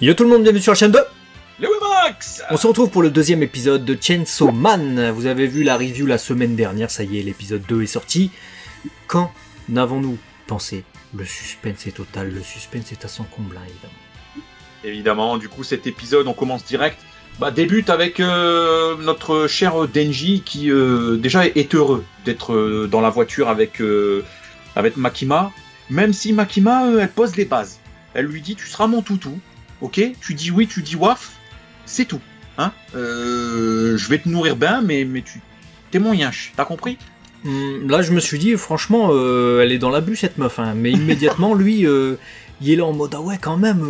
Yo tout le monde, bienvenue sur la chaîne de le Wemax. On se retrouve pour le deuxième épisode de Chainsaw Man. Vous avez vu la review la semaine dernière, ça y est, l'épisode 2 est sorti. Qu'en avons-nous pensé? Le suspense est total, le suspense est à son comble, hein, évidemment. Évidemment, du coup cet épisode, on commence direct. Débute avec notre cher Denji qui déjà est heureux d'être dans la voiture avec Makima. Même si Makima, elle pose les bases. Elle lui dit, tu seras mon toutou. Ok, tu dis oui, tu dis waf, c'est tout. Hein, je vais te nourrir bien, mais t'es mon yinche, t'as compris? Là, je me suis dit, franchement, elle est dans l'abus cette meuf. Hein. Mais immédiatement, lui, il est là en mode, ah ouais, quand même,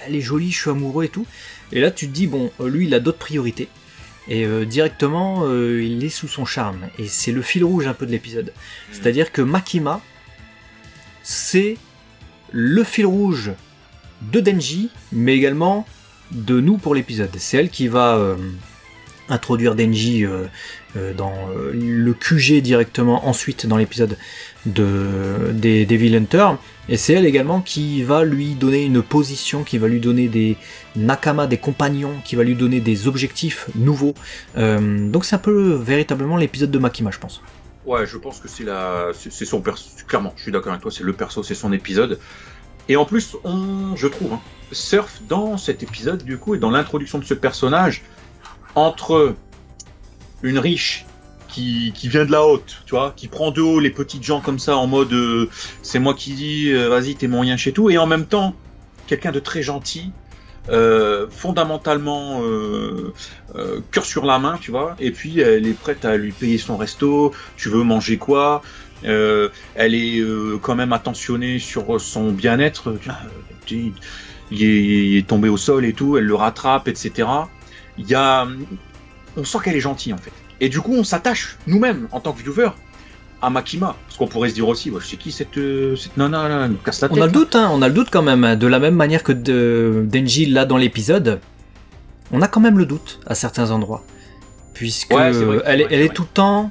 elle est jolie, je suis amoureux et tout. Et là, tu te dis, bon, lui, il a d'autres priorités. Et directement, il est sous son charme. Et c'est le fil rouge un peu de l'épisode. C'est-à-dire que Makima, c'est le fil rouge de Denji, mais également de nous pour l'épisode. C'est elle qui va introduire Denji dans le QG directement ensuite dans l'épisode des Devil Hunter, et c'est elle également qui va lui donner une position, qui va lui donner des nakama, des compagnons, qui va lui donner des objectifs nouveaux. Donc c'est un peu véritablement l'épisode de Makima, je pense. Ouais, je pense que c'est son perso. Clairement, je suis d'accord avec toi, c'est le perso, c'est son épisode. Et en plus, je trouve, surfe dans cet épisode, du coup, et dans l'introduction de ce personnage, entre une riche qui vient de la haute, tu vois, qui prend de haut les petites gens comme ça, en mode c'est moi qui dis, vas-y, t'es mon rien chez tout, et en même temps, quelqu'un de très gentil, fondamentalement cœur sur la main, tu vois, et puis elle est prête à lui payer son resto, tu veux manger quoi? Elle est quand même attentionnée sur son bien-être. Il est tombé au sol et tout, elle le rattrape, etc. On sent qu'elle est gentille en fait. Et du coup, on s'attache nous-mêmes en tant que viewer à Makima, parce qu'on pourrait se dire aussi, je sais qui cette nana là, elle me casse la tête. On a le doute, on a le doute quand même. De la même manière que Denji là dans l'épisode, on a quand même le doute à certains endroits, puisque ouais, elle est tout le temps.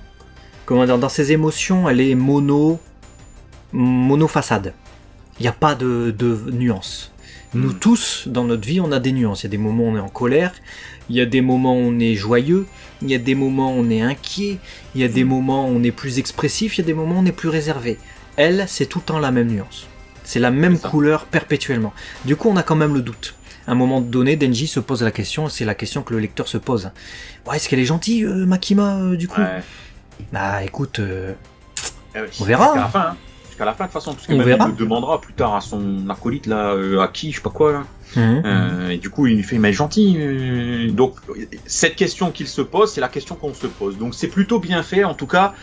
Comment dire, dans ses émotions, elle est mono façade. Il n'y a pas de nuances. Nous tous, dans notre vie, on a des nuances. Il y a des moments où on est en colère, il y a des moments où on est joyeux, il y a des moments où on est inquiet, il y a des moments où on est plus expressif, il y a des moments où on est plus réservé. Elle, c'est tout le temps la même nuance. C'est la même couleur perpétuellement. Du coup, on a quand même le doute. À un moment donné, Denji se pose la question, c'est la question que le lecteur se pose. Ouais, est-ce qu'elle est gentille, Makima, du coup? Bah écoute, on verra. Jusqu'à la fin, de toute façon, parce que même il le demandera plus tard à son acolyte là, à qui, je sais pas quoi là. Et du coup, il lui fait, mais gentil. Donc cette question qu'il se pose, c'est la question qu'on se pose. Donc c'est plutôt bien fait, en tout cas.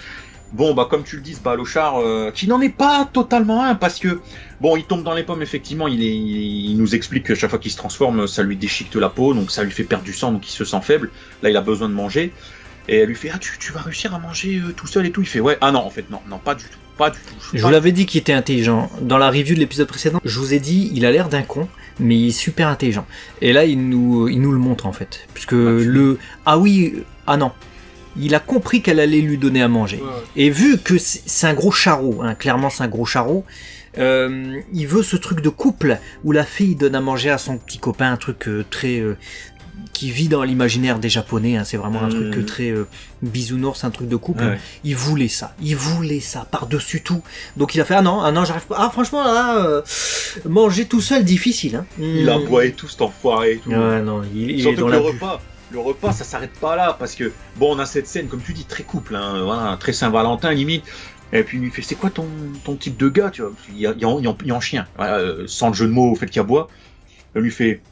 Bon, comme tu le dis, Balochard, qui n'en est pas totalement un, parce que bon, il tombe dans les pommes, effectivement. Il nous explique que chaque fois qu'il se transforme, ça lui déchiquete la peau, donc ça lui fait perdre du sang, donc il se sent faible. Là, il a besoin de manger. Et elle lui fait, tu vas réussir à manger tout seul et tout. Il fait, ouais, non, en fait, non, pas du tout, pas du tout. Je vous l'avais dit qu'il était intelligent. Dans la review de l'épisode précédent, je vous ai dit, il a l'air d'un con, mais il est super intelligent. Et là, il nous le montre, en fait. Puisque non. Il a compris qu'elle allait lui donner à manger. Ouais. Et vu que c'est un gros charreau, clairement c'est un gros charreau, il veut ce truc de couple, où la fille donne à manger à son petit copain, un truc très... qui vit dans l'imaginaire des Japonais, c'est vraiment un truc très bisounours, un truc de couple. Ouais. Il voulait ça par-dessus tout. Donc il a fait non, j'arrive pas. Ah franchement là, manger tout seul difficile. Il a boité tout cet enfoiré et tout. Ouais, non, il surtout est dans que le repas, ça s'arrête pas là, parce que bon, on a cette scène comme tu dis très couple, voilà, très Saint-Valentin limite. Et puis il lui fait, c'est quoi ton type de gars, tu vois? Il y a un chien, sans le jeu de mots au fait qu'il aboie. Il lui fait,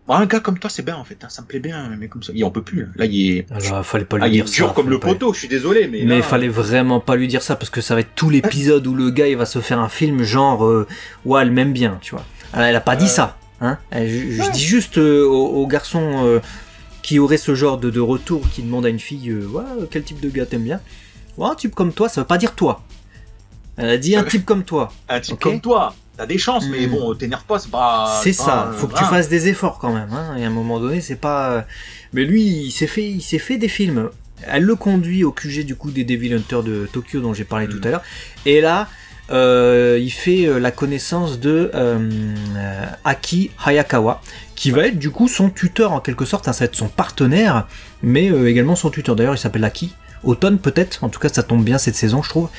un gars comme toi, c'est bien en fait, ça me plaît bien, mais comme ça, il en peut plus. Là, il est. Alors, fallait pas lui dire ça. Il est dur comme le poteau, je suis désolé, mais. Mais fallait vraiment pas lui dire ça, parce que ça va être tout l'épisode où le gars il va se faire un film genre, ouais, elle m'aime bien, tu vois. Alors, elle a pas dit ça, Je dis juste aux garçons qui auraient ce genre de retour, qui demandent à une fille, ouais, quel type de gars t'aimes bien? Ouais, un type comme toi, ça veut pas dire toi. Elle a dit un type comme toi. Un type comme toi. T'as des chances, mais bon, t'énerve pas, c'est pas... C'est ça, faut que tu fasses des efforts quand même, et à un moment donné, c'est pas... Mais lui, il s'est fait des films. Elle le conduit au QG du coup des Devil Hunter de Tokyo dont j'ai parlé tout à l'heure, et là, il fait la connaissance de Aki Hayakawa, qui va être du coup son tuteur en quelque sorte, hein, ça va être son partenaire, mais également son tuteur. D'ailleurs, il s'appelle Aki. Automne peut-être, en tout cas ça tombe bien cette saison, je trouve.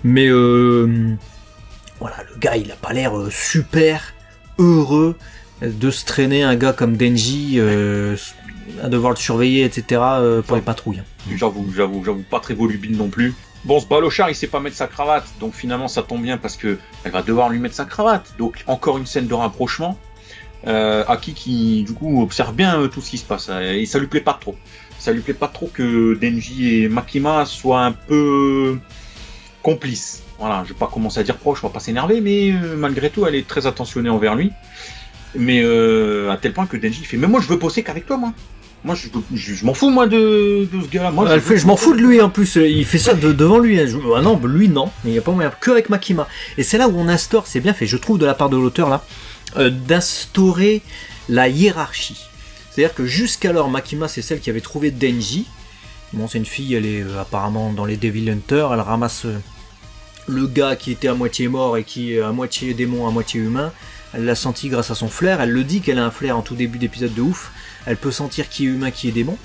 Mais voilà, le gars, il a pas l'air super heureux de se traîner un gars comme Denji, à devoir le surveiller, etc. pour les patrouilles. J'avoue, pas très volubile non plus. Bon, ce balochard, il sait pas mettre sa cravate, donc finalement ça tombe bien parce que elle va devoir lui mettre sa cravate. Donc encore une scène de rapprochement. Aki qui du coup observe bien tout ce qui se passe, et ça lui plaît pas trop. Ça lui plaît pas trop que Denji et Makima soient un peu complices. Voilà, je vais pas commencer à dire proche, on va pas s'énerver, mais malgré tout, elle est très attentionnée envers lui. Mais à tel point que Denji fait, mais moi je veux bosser qu'avec toi, moi. Moi je m'en fous moi de ce gars-là. Moi, elle fait, je m'en fous de lui en plus. Il fait ça devant lui. Ah non, lui non. Il n'y a pas moyen que avec Makima. Et c'est là où on instaure, c'est bien fait, je trouve de la part de l'auteur là, d'instaurer la hiérarchie. C'est-à-dire que jusqu'alors Makima c'est celle qui avait trouvé Denji. Bon, c'est une fille, elle est apparemment dans les Devil Hunter. Elle ramasse le gars qui était à moitié mort et qui est à moitié démon, à moitié humain. Elle l'a senti grâce à son flair. Elle le dit qu'elle a un flair en tout début d'épisode de ouf. Elle peut sentir qui est humain, qui est démon.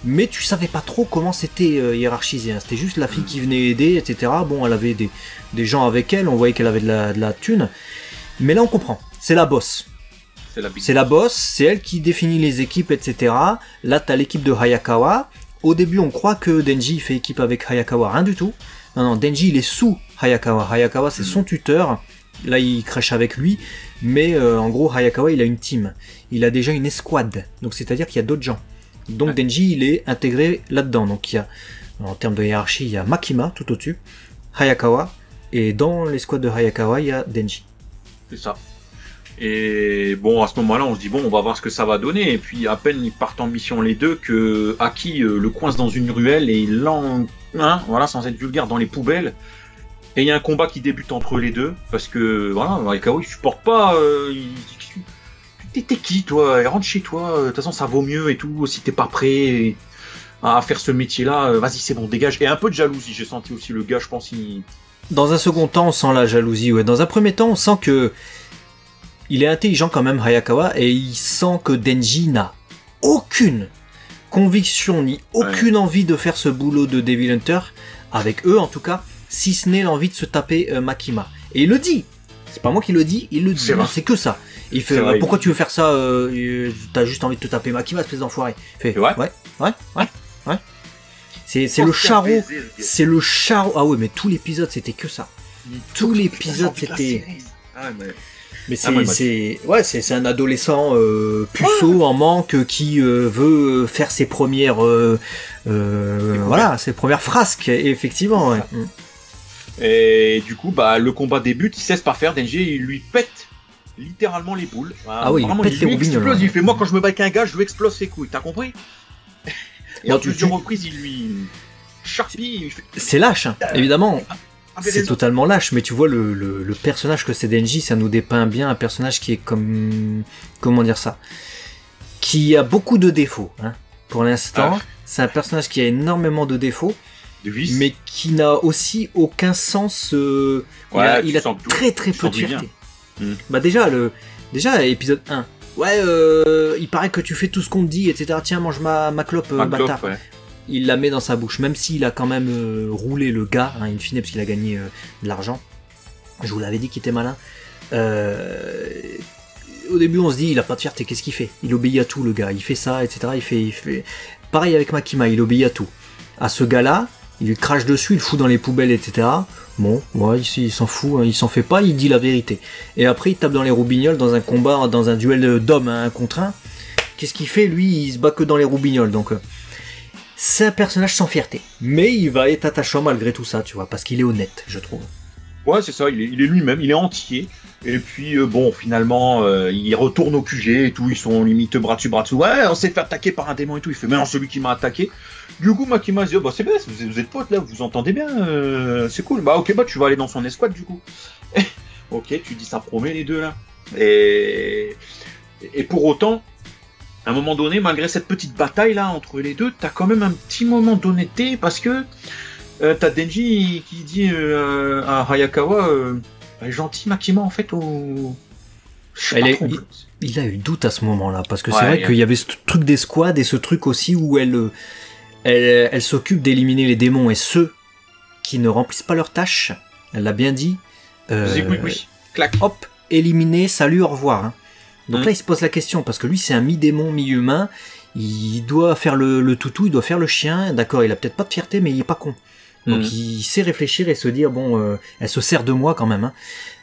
Mais tu savais pas trop comment c'était hiérarchisé. Hein. C'était juste la fille qui venait aider, etc. Bon, elle avait des gens avec elle. On voyait qu'elle avait de la thune. Mais là, on comprend. C'est la boss. C'est la boss. C'est elle qui définit les équipes, etc. Là, tu as l'équipe de Hayakawa. Au début, on croit que Denji fait équipe avec Hayakawa. Rien du tout. Non, Denji, il est sous Hayakawa. Hayakawa, c'est son tuteur. Là, il crèche avec lui. Mais en gros, Hayakawa, il a une team. Il a déjà une escouade. Donc, c'est-à-dire qu'il y a d'autres gens. Donc, Denji, il est intégré là-dedans. Donc, il y a, en termes de hiérarchie, il y a Makima tout au-dessus, Hayakawa. Et dans l'escouade de Hayakawa, il y a Denji. C'est ça. Et bon, à ce moment-là, on se dit, bon, on va voir ce que ça va donner. Et puis, à peine ils partent en mission les deux, que Aki le coince dans une ruelle et il voilà, sans être vulgaire, dans les poubelles. Et il y a un combat qui débute entre les deux, parce que, voilà, Hayakawa, il supporte pas, t'es qui, toi? Rentre chez toi, de toute façon, ça vaut mieux et tout, si t'es pas prêt à faire ce métier-là, vas-y, c'est bon, dégage. Et un peu de jalousie, j'ai senti aussi le gars, je pense, Dans un second temps, on sent la jalousie, ouais. Dans un premier temps, on sent que il est intelligent quand même, Hayakawa, et il sent que Denji n'a aucune conviction ni aucune envie de faire ce boulot de Devil Hunter, avec eux en tout cas, si ce n'est l'envie de se taper Makima. Et il le dit, c'est pas moi qui le dis, il le dit, c'est que ça. Il fait, pourquoi tu veux faire ça, t'as juste envie de te taper Makima, espèce d'enfoiré. Il fait, ouais. C'est le charreau, c'est le charreau. Ah ouais, mais tout l'épisode c'était que ça. Tout l'épisode c'était... Mais c'est un adolescent puceau en manque qui veut faire ses premières ses premières frasques, effectivement. Ouais. Et du coup, bah le combat débute, il cesse par faire, Denji il lui pète littéralement les boules. Ah oui, vraiment, il lui explose. Il fait, moi quand je me bats avec un gars, je lui explose ses couilles, t'as compris? Et à plusieurs reprises, il lui charpie. C'est lâche, hein. Évidemment. C'est totalement lâche, mais tu vois le personnage que c'est Denji, ça nous dépeint bien un personnage qui est comme... Comment dire ça? Qui a beaucoup de défauts, hein. Pour l'instant, c'est un personnage qui a énormément de défauts, mais qui n'a aussi aucun sens... il a très très peu de fierté. Bah déjà, épisode 1. Il paraît que tu fais tout ce qu'on te dit, etc. Tiens, mange ma clope, bâtard. Il la met dans sa bouche, même s'il a quand même roulé le gars, hein, in fine, parce qu'il a gagné de l'argent. Je vous l'avais dit qu'il était malin. Au début, on se dit, il a pas de fierté, qu'est-ce qu'il fait? Il obéit à tout, le gars. Il fait ça, etc. Il fait... Pareil avec Makima, il obéit à tout. À ce gars-là, il lui crache dessus, il le fout dans les poubelles, etc. Bon, ouais, il s'en fout, hein, il s'en fait pas, il dit la vérité. Et après, il tape dans les roubignoles dans un combat, dans un duel d'hommes, hein, 1 contre 1. Qu'est-ce qu'il fait? Lui, il se bat que dans les roubignoles, donc... C'est un personnage sans fierté, mais il va être attachant malgré tout ça, tu vois, parce qu'il est honnête, je trouve. Ouais, c'est ça, il est lui-même, il est entier. Et puis, bon, finalement, il retourne au QG et tout, ils sont limite bras dessus. Ouais, on s'est fait attaquer par un démon et tout. Il fait, mais non, celui qui m'a attaqué. Du coup, Makima se dit, oh, bah c'est bien, vous êtes potes là, vous vous entendez bien, c'est cool. Bah ok, bah tu vas aller dans son escouade du coup. Ok, tu dis ça promet les deux là. Et pour autant... À un moment donné, malgré cette petite bataille là entre les deux, t'as quand même un petit moment d'honnêteté parce que t'as Denji qui dit à Hayakawa gentil Makima en fait il a eu doute à ce moment-là parce que c'est vrai qu'il y avait ce truc des squads et ce truc aussi où elle s'occupe d'éliminer les démons et ceux qui ne remplissent pas leurs tâches. Elle l'a bien dit. Oui. Clac. Hop, éliminé, salut, au revoir. Hein. Donc là, il se pose la question parce que lui, c'est un mi-démon, mi-humain. Il doit faire le toutou, il doit faire le chien. D'accord, il a peut-être pas de fierté, mais il est pas con. Donc il sait réfléchir et se dire bon, elle se sert de moi quand même.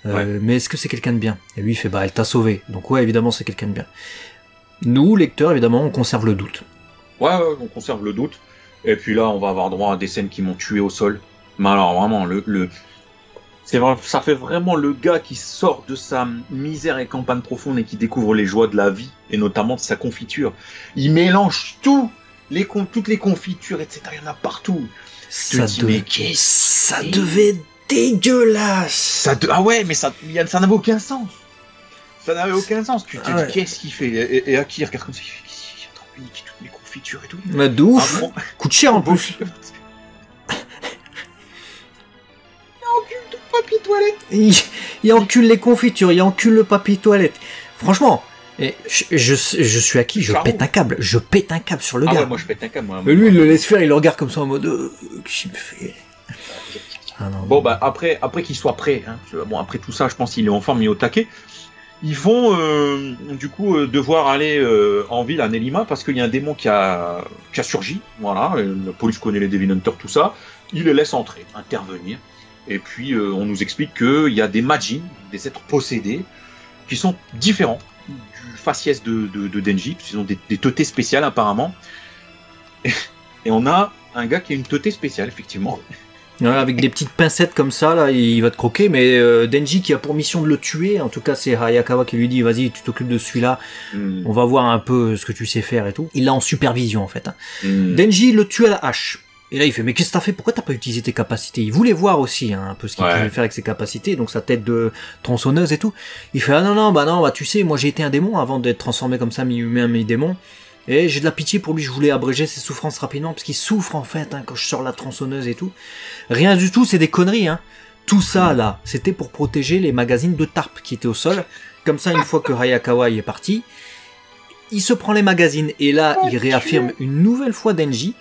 Hein. Mais est-ce que c'est quelqu'un de bien? Et lui, il fait elle t'a sauvé. Donc ouais, évidemment, c'est quelqu'un de bien. Nous, lecteurs, évidemment, on conserve le doute. Ouais, on conserve le doute. Et puis là, on va avoir droit à des scènes qui m'ont tué au sol. Mais alors vraiment, c'est vrai, ça fait vraiment le gars qui sort de sa misère et campagne profonde et qui découvre les joies de la vie et notamment de sa confiture. Il mélange toutes les confitures, etc. Il y en a partout. Ça devait être dégueulasse. Ah ouais, mais ça n'avait aucun sens. Ça n'avait aucun sens. Tu te dis qu'est-ce qu'il fait et Aki regarde comme ça, il nique toutes mes confitures et tout. Mais de ouf. Coûte cher en plus. Papier toilette. Il encule les confitures, il encule le papier toilette. Franchement, je suis Aki, je pète un câble sur le gars. Ouais, moi je pète un câble. Mais lui, il le laisse faire, il le regarde comme ça en mode qu'est-ce qu'il me fait. Bon bah après qu'il soit prêt, hein, bon après tout ça, je pense qu'il est en forme, il est au taquet. Ils vont du coup devoir aller en ville à Nelima parce qu'il y a un démon qui a surgi. Voilà, la police connaît les Devil Hunters, tout ça. Il les laisse intervenir. Et puis on nous explique qu'il y a des Majin, des êtres possédés, qui sont différents du faciès de Denji, ils ont des teutés spéciales apparemment. Et on a un gars qui a une teutée spéciale, effectivement. Ouais, avec des petites pincettes comme ça, là, il va te croquer, mais Denji qui a pour mission de le tuer, en tout cas c'est Hayakawa qui lui dit vas-y tu t'occupes de celui-là, on va voir un peu ce que tu sais faire et tout. Il l'a en supervision en fait. Hein. Denji le tue à la hache. Et là, il fait, mais qu'est-ce que t'as fait? Pourquoi t'as pas utilisé tes capacités? Il voulait voir aussi, hein, un peu ce qu'il pouvait faire avec ses capacités, donc sa tête de tronçonneuse et tout. Il fait, non, tu sais, moi j'ai été un démon avant d'être transformé comme ça, mi-humain, mi-démon. Et j'ai de la pitié pour lui, je voulais abréger ses souffrances rapidement, parce qu'il souffre en fait, hein, quand je sors la tronçonneuse et tout. Rien du tout, c'est des conneries, hein. Tout ça, là, c'était pour protéger les magazines de Tarp qui étaient au sol. Comme ça, une fois que Hayakawa est parti, il se prend les magazines, et là, il réaffirme une nouvelle fois Denji,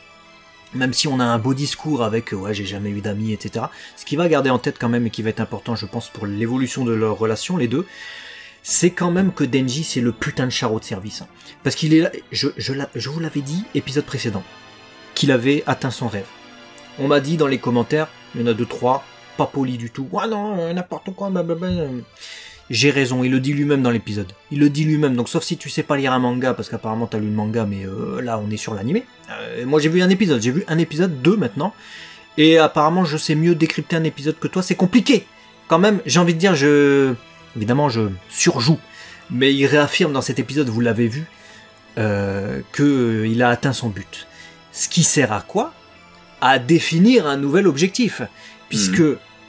même si on a un beau discours avec j'ai jamais eu d'amis, etc. Ce qui va garder en tête quand même et qui va être important, je pense, pour l'évolution de leur relation, les deux, c'est quand même que Denji, c'est le putain de charreau de service. Hein. Parce qu'il est là, je vous l'avais dit, épisode précédent, qu'il avait atteint son rêve. On m'a dit dans les commentaires, il y en a 2-3, pas poli du tout. Ah non, n'importe quoi, blablabla. J'ai raison, il le dit lui-même dans l'épisode. Il le dit lui-même, donc sauf si tu sais pas lire un manga, parce qu'apparemment t'as lu le manga, mais là on est sur l'animé. Moi j'ai vu un épisode 2 maintenant, et apparemment je sais mieux décrypter un épisode que toi, c'est compliqué. Quand même, j'ai envie de dire, évidemment je surjoue, mais il réaffirme dans cet épisode, vous l'avez vu, qu'il a atteint son but. Ce qui sert à quoi? À définir un nouvel objectif, puisque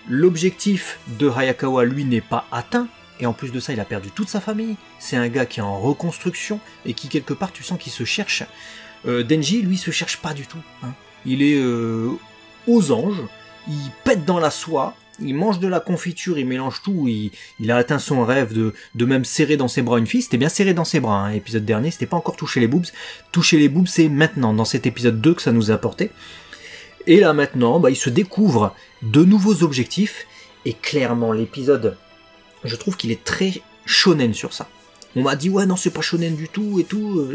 l'objectif de Hayakawa, lui, n'est pas atteint. Et en plus de ça, il a perdu toute sa famille. C'est un gars qui est en reconstruction et qui, quelque part, tu sens qu'il se cherche. Denji, lui, se cherche pas du tout. Hein. Il est aux anges, il pète dans la soie, il mange de la confiture, il mélange tout, il a atteint son rêve de même serrer dans ses bras une fille. C'était bien serré dans ses bras, hein. Épisode dernier, c'était pas encore toucher les boobs. Toucher les boobs, c'est maintenant, dans cet épisode 2 que ça nous a apporté. Et là, maintenant, il se découvre de nouveaux objectifs. Et clairement, l'épisode... Je trouve qu'il est très shonen sur ça. On m'a dit, ouais, non, c'est pas shonen du tout, et tout.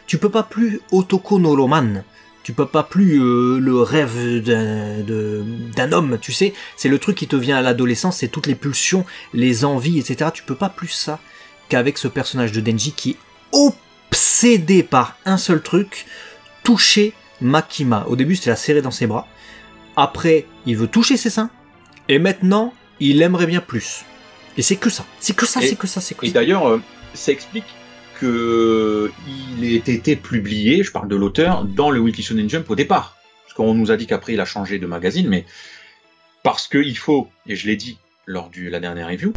Tu peux pas plus Otoko no Roman. Tu peux pas plus le rêve d'un homme, tu sais. C'est le truc qui te vient à l'adolescence, c'est toutes les pulsions, les envies, etc. Tu peux pas plus ça qu'avec ce personnage de Denji qui est obsédé par un seul truc, toucher Makima. Au début, c'était la serrer dans ses bras. Après, il veut toucher ses seins. Et maintenant... il aimerait bien plus. Et c'est que ça. Et d'ailleurs, ça explique qu'il ait été publié, je parle de l'auteur, dans le Weekly Shonen Jump au départ. Parce qu'on nous a dit qu'après il a changé de magazine, mais parce qu'il faut, et je l'ai dit lors de la dernière review,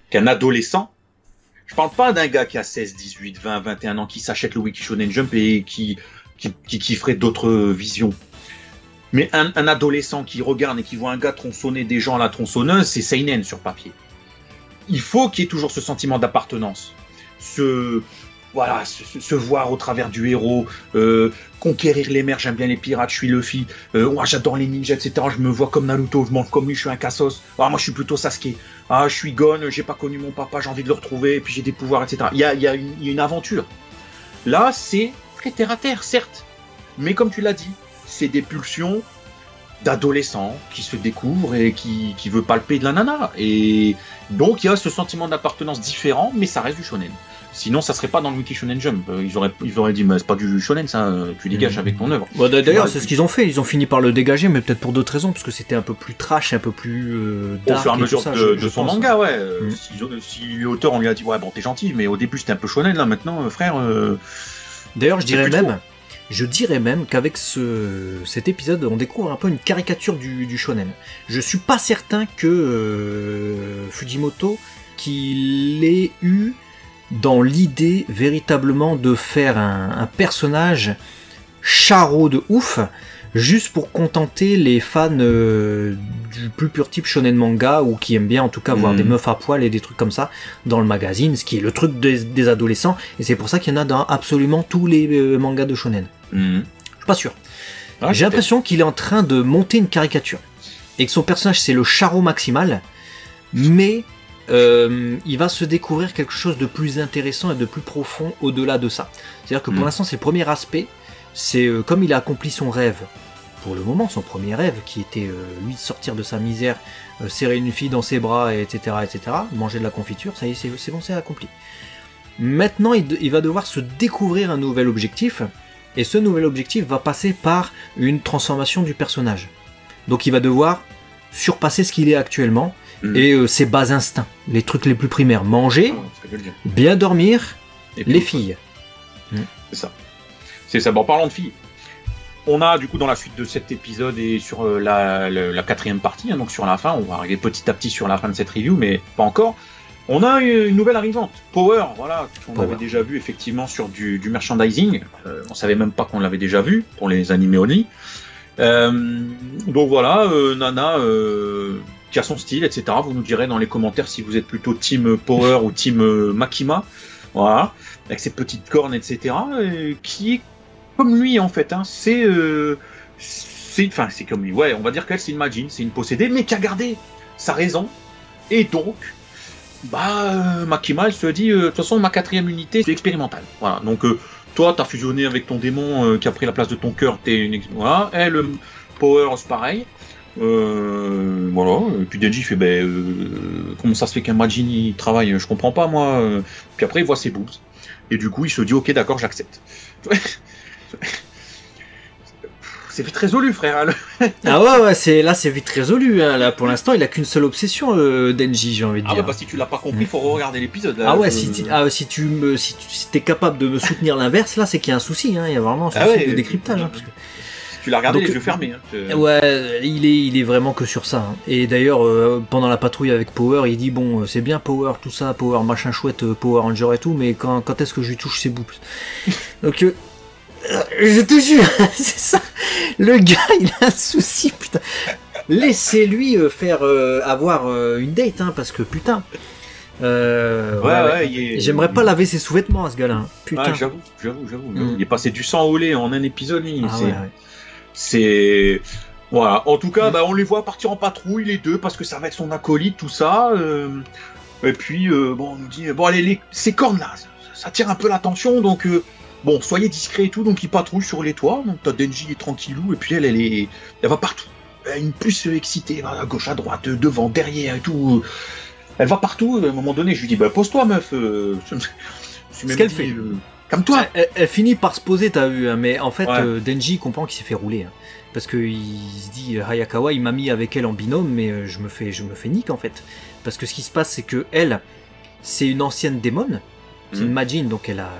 qu'un adolescent, je parle pas d'un gars qui a 16, 18, 20, 21 ans, qui s'achète le Weekly Shonen Jump et qui ferait d'autres visions. Mais un adolescent qui regarde et qui voit un gars tronçonner des gens à la tronçonneuse, c'est seinen sur papier. Il faut qu'il y ait toujours ce sentiment d'appartenance, se voir au travers du héros, conquérir les mers, j'aime bien les pirates, je suis Luffy, j'adore les ninjas, etc. Je me vois comme Naruto, je mange comme lui, je suis un Cassos. Moi je suis plutôt Sasuke. Je suis Gon, j'ai pas connu mon papa, j'ai envie de le retrouver, et puis j'ai des pouvoirs, etc. Il y a une aventure. Là, c'est très terre à terre, certes, mais comme tu l'as dit, c'est des pulsions d'adolescents qui se découvrent et qui veut palper de la nana. Et donc il y a ce sentiment d'appartenance différent, mais ça reste du shonen. Sinon, ça serait pas dans le Wiki Shonen Jump. Ils auraient dit, mais c'est pas du shonen, ça. Tu dégages avec ton œuvre. Bon, d'ailleurs, c'est ce qu'ils ont fait. Ils ont fini par le dégager, mais peut-être pour d'autres raisons, parce que c'était un peu plus trash, un peu plus dark. Au fur et à mesure de son manga, ouais. Si l'auteur on lui a dit, ouais, bon, t'es gentil, mais au début c'était un peu shonen, là, maintenant, frère. D'ailleurs, je dirais même qu'avec cet épisode, on découvre un peu une caricature du shonen. Je suis pas certain que Fujimoto, qu'il ait eu dans l'idée véritablement de faire un personnage charro de ouf, juste pour contenter les fans du plus pur type shonen manga, ou qui aiment bien en tout cas voir des meufs à poil et des trucs comme ça dans le magazine, ce qui est le truc des adolescents, et c'est pour ça qu'il y en a dans absolument tous les mangas de shonen. Je suis pas sûr. J'ai l'impression qu'il est en train de monter une caricature, et que son personnage c'est le charro maximal, mais il va se découvrir quelque chose de plus intéressant et de plus profond au-delà de ça. C'est-à-dire que pour l'instant, c'est le premier aspect. C'est comme il a accompli son rêve, pour le moment, son premier rêve, qui était lui de sortir de sa misère, serrer une fille dans ses bras, etc., manger de la confiture, ça y est, c'est bon, c'est accompli. Maintenant, il va devoir se découvrir un nouvel objectif, et ce nouvel objectif va passer par une transformation du personnage. Donc il va devoir surpasser ce qu'il est actuellement, et ses bas instincts, les trucs les plus primaires, manger, bien dormir, et les filles. C'est ça. Bon, parlons de filles. On a du coup dans la suite de cet épisode et sur la 4e partie, donc sur la fin, on va arriver petit à petit sur la fin de cette review, mais pas encore. On a une nouvelle arrivante, Power, voilà, qu'on avait déjà vu effectivement sur du merchandising. On savait même pas qu'on l'avait déjà vu pour les animés only. Donc voilà, Nana qui a son style, etc. Vous nous direz dans les commentaires si vous êtes plutôt team Power ou team Makima, voilà, avec ses petites cornes, etc. Qui est comme lui en fait, hein. C'est comme lui. Ouais, on va dire qu'elle c'est une Majin, c'est une possédée, mais qui a gardé sa raison. Et donc, Makima, elle se dit, de toute façon, ma 4e unité, c'est expérimental. Voilà. Donc, toi, t'as fusionné avec ton démon qui a pris la place de ton cœur. Voilà. Elle, Power, c'est pareil. Voilà. Et puis Denji fait, comment ça se fait qu'un Majin il travaille, je comprends pas moi. Puis après, il voit ses boobs. Et du coup, il se dit, ok, d'accord, j'accepte. C'est vite résolu, frère. Ah ouais, c'est vite résolu. Hein. Là, pour l'instant, il a qu'une seule obsession, Denji, j'ai envie de dire. Ah ouais, si tu l'as pas compris, faut re-regarder l'épisode. Ah ouais, si t'es capable de me soutenir l'inverse, là, c'est qu'il y a un souci. Hein. Il y a vraiment un souci de décryptage. Hein, parce que... Tu l'as regardé les yeux fermés. Hein. Ouais, il est vraiment que sur ça. Hein. Et d'ailleurs, pendant la patrouille avec Power, il dit bon, c'est bien Power, tout ça, Power machin chouette, Power Ranger et tout, mais quand est-ce que je lui touche ses boobs? Donc, je te jure, c'est ça. Le gars, il a un souci, putain. Laissez-lui avoir une date, hein, parce que putain. J'aimerais pas laver ses sous-vêtements à ce gars-là. Hein. Putain. Ouais, j'avoue. Il est passé du sang au lait en un épisode. C'est voilà. En tout cas, on les voit partir en patrouille les deux parce que ça va être son acolyte, tout ça. Et puis on nous dit allez, ces cornes là, ça tire un peu l'attention, donc. Soyez discrets et tout, donc il patrouille sur les toits, donc t'as Denji tranquillou, et puis elle va partout. Elle a une puce excitée, à gauche, à droite, devant, derrière et tout. Elle va partout, à un moment donné, je lui dis, pose-toi, meuf. Ce qu'elle fait. Calme-toi. Elle finit par se poser, t'as vu, hein, mais en fait, Denji comprend qu'il s'est fait rouler. Hein, parce qu'il se dit, Hayakawa, il m'a mis avec elle en binôme, mais je me fais nique, en fait. Parce que ce qui se passe, c'est que elle, c'est une ancienne démon, c'est une Majin, donc elle a...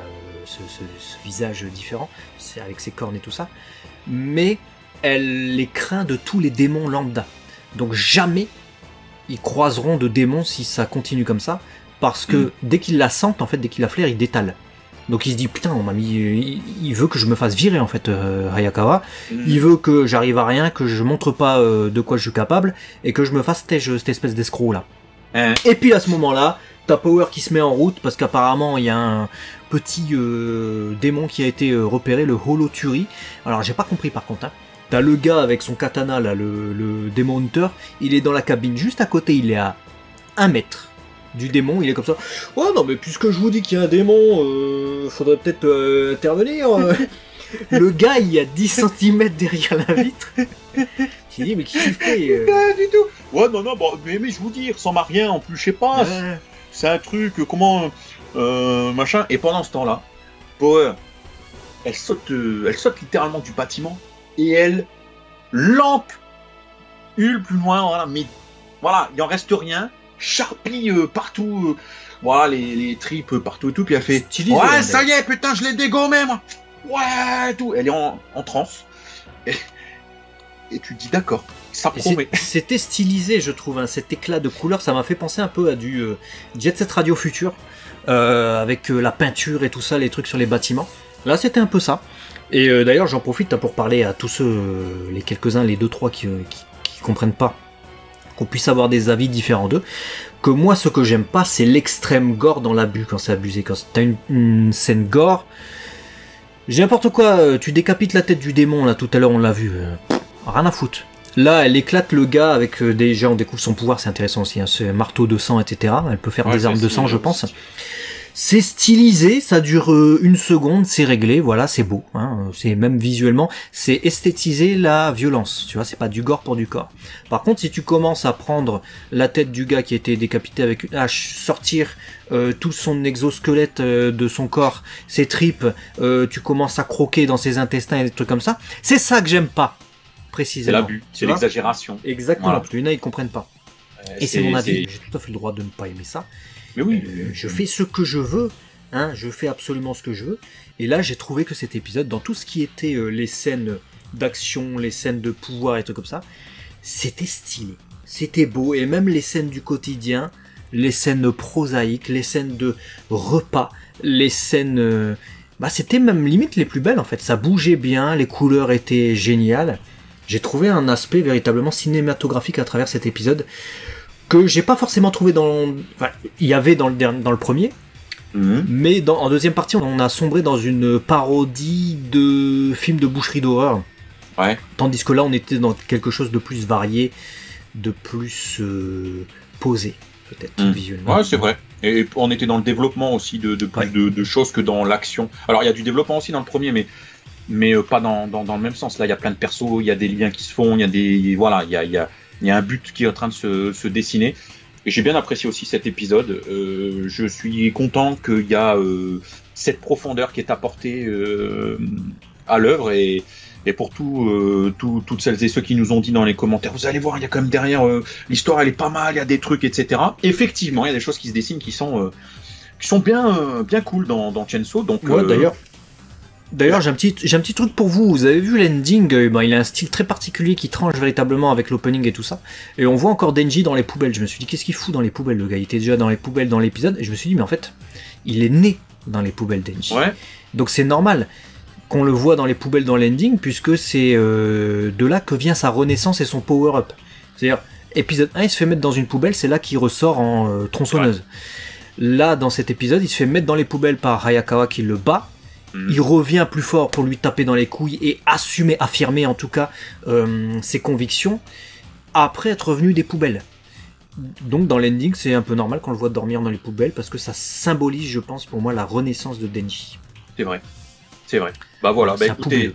Ce visage différent, c'est avec ses cornes et tout ça, mais elle les craint de tous les démons lambda. Donc jamais ils croiseront de démons si ça continue comme ça, parce que dès qu'ils la sentent, en fait, dès qu'ils la flairent, ils détalent. Donc il se dit putain, on m'a mis, il veut que je me fasse virer en fait, Hayakawa. Il veut que j'arrive à rien, que je montre pas de quoi je suis capable et que je me fasse tège cette espèce d'escroc là. Et puis à ce moment-là, t'as Power qui se met en route parce qu'apparemment il y a un petit démon qui a été repéré, le Holoturi. Alors j'ai pas compris par contre. Hein. T'as le gars avec son katana là, le Demon Hunter. Il est dans la cabine juste à côté. Il est à 1 mètre du démon. Il est comme ça. Oh non mais puisque je vous dis qu'il y a un démon, faudrait peut-être intervenir. Le gars il y a 10 cm derrière la vitre. J'ai dit mais qu'est-ce qu'il fait Pas du tout. Ouais non bon, mais je vous dis, il ressemble à rien en plus, je sais pas. C'est un truc comment machin. Et pendant ce temps-là, Power, elle saute littéralement du bâtiment et elle lampe Hul plus loin. Voilà, mais voilà, il en reste rien. Charpie partout. Voilà les tripes partout et tout. Puis elle fait ouais ça y est putain je l'ai dégommé moi. Ouais tout. Elle est en transe. Et tu te dis d'accord, ça promet. C'était stylisé, je trouve, hein, cet éclat de couleur, ça m'a fait penser un peu à du Jet Set Radio Future, avec la peinture et tout ça, les trucs sur les bâtiments. Là, c'était un peu ça. Et d'ailleurs, j'en profite pour parler à tous ceux, les quelques-uns, les 2-3 qui comprennent pas, qu'on puisse avoir des avis différents d'eux. Que moi, ce que j'aime pas, c'est l'extrême gore dans l'abus, quand c'est abusé. Quand t'as une scène gore, j'ai n'importe quoi, tu décapites la tête du démon, là, tout à l'heure, on l'a vu. Rien à foutre. Là, elle éclate le gars avec déjà, on découvre son pouvoir, c'est intéressant aussi, hein, ce marteau de sang, etc. Elle peut faire des armes de sang, je pense. C'est stylisé, ça dure 1 seconde, c'est réglé, voilà, c'est beau. Hein, c'est même visuellement, c'est esthétiser la violence, tu vois, c'est pas du gore pour du corps. Par contre, si tu commences à prendre la tête du gars qui a été décapité avec une hache, sortir tout son exosquelette de son corps, ses tripes, tu commences à croquer dans ses intestins et des trucs comme ça, c'est ça que j'aime pas. C'est l'abus, c'est l'exagération. Exactement, parce que ils comprennent pas. Et c'est mon avis, j'ai tout à fait le droit de ne pas aimer ça. Mais oui. Je fais ce que je veux, hein, je fais absolument ce que je veux. Et là, j'ai trouvé que cet épisode, dans tout ce qui était les scènes d'action, les scènes de pouvoir et tout comme ça, c'était stylé, c'était beau. Et même les scènes du quotidien, les scènes prosaïques, les scènes de repas, les scènes... c'était même limite les plus belles en fait. Ça bougeait bien, les couleurs étaient géniales. J'ai trouvé un aspect véritablement cinématographique à travers cet épisode que j'ai pas forcément trouvé dans... Enfin, il y avait dans le premier, mais en deuxième partie, on a sombré dans une parodie de film de boucherie d'horreur. Ouais. Tandis que là, on était dans quelque chose de plus varié, de plus posé, peut-être, visuellement. Ouais, c'est vrai. Et on était dans le développement aussi de plus de choses que dans l'action. Alors, il y a du développement aussi dans le premier, mais pas dans le même sens. Là, il y a plein de persos, il y a des liens qui se font, il y a des... Voilà, il y a un but qui est en train de se dessiner. Et j'ai bien apprécié aussi cet épisode. Je suis content qu'il y a cette profondeur qui est apportée à l'œuvre. Et pour toutes celles et ceux qui nous ont dit dans les commentaires, vous allez voir, il y a quand même derrière, l'histoire elle est pas mal, il y a des trucs, etc. Effectivement, il y a des choses qui se dessinent qui sont bien cool dans Chainsaw. Donc, D'ailleurs, j'ai un petit truc pour vous. Vous avez vu l'ending, il a un style très particulier qui tranche véritablement avec l'opening et tout ça. Et on voit encore Denji dans les poubelles. Je me suis dit, qu'est-ce qu'il fout dans les poubelles, le gars? Il était déjà dans les poubelles dans l'épisode. Et je me suis dit, mais en fait, il est né dans les poubelles, Denji. Ouais. Donc c'est normal qu'on le voit dans les poubelles dans l'ending, puisque c'est de là que vient sa renaissance et son power-up. C'est-à-dire, épisode 1, il se fait mettre dans une poubelle, c'est là qu'il ressort en tronçonneuse. Ouais. Là, dans cet épisode, il se fait mettre dans les poubelles par Hayakawa qui le bat. Il revient plus fort pour lui taper dans les couilles et affirmer en tout cas ses convictions après être revenu des poubelles. Donc dans l'ending, c'est un peu normal qu'on le voit dormir dans les poubelles parce que ça symbolise, je pense, pour moi, la renaissance de Denji. C'est vrai. Bah voilà, écoutez,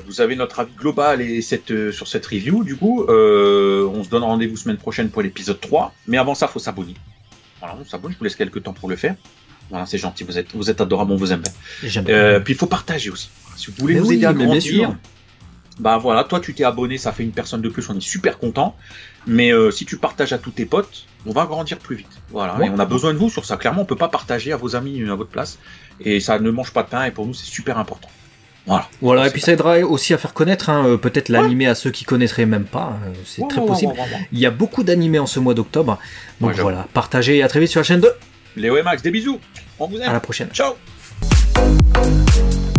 vous avez notre avis global et sur cette review, du coup. On se donne rendez-vous semaine prochaine pour l'épisode 3. Mais avant ça, il faut s'abonner. Voilà, on s'abonne, je vous laisse quelques temps pour le faire. Voilà, c'est gentil, vous êtes adorable, on vous aime bien. Puis il faut partager aussi. Si vous voulez nous aider à grandir, bah voilà, toi tu t'es abonné, ça fait une personne de plus, on est super content. Mais si tu partages à tous tes potes, on va grandir plus vite. Voilà, et on a besoin de vous sur ça. Clairement, on peut pas partager à vos amis à votre place. Et ça ne mange pas de pain, et pour nous c'est super important. Voilà, et puis ça aidera aussi à faire connaître peut-être l'animé à ceux qui connaîtraient même pas, c'est très possible. Il y a beaucoup d'animés en ce mois d'octobre, donc voilà, partagez et à très vite sur la chaîne de Léo et Max, des bisous, on vous aime. À la prochaine. Ciao. Thank you.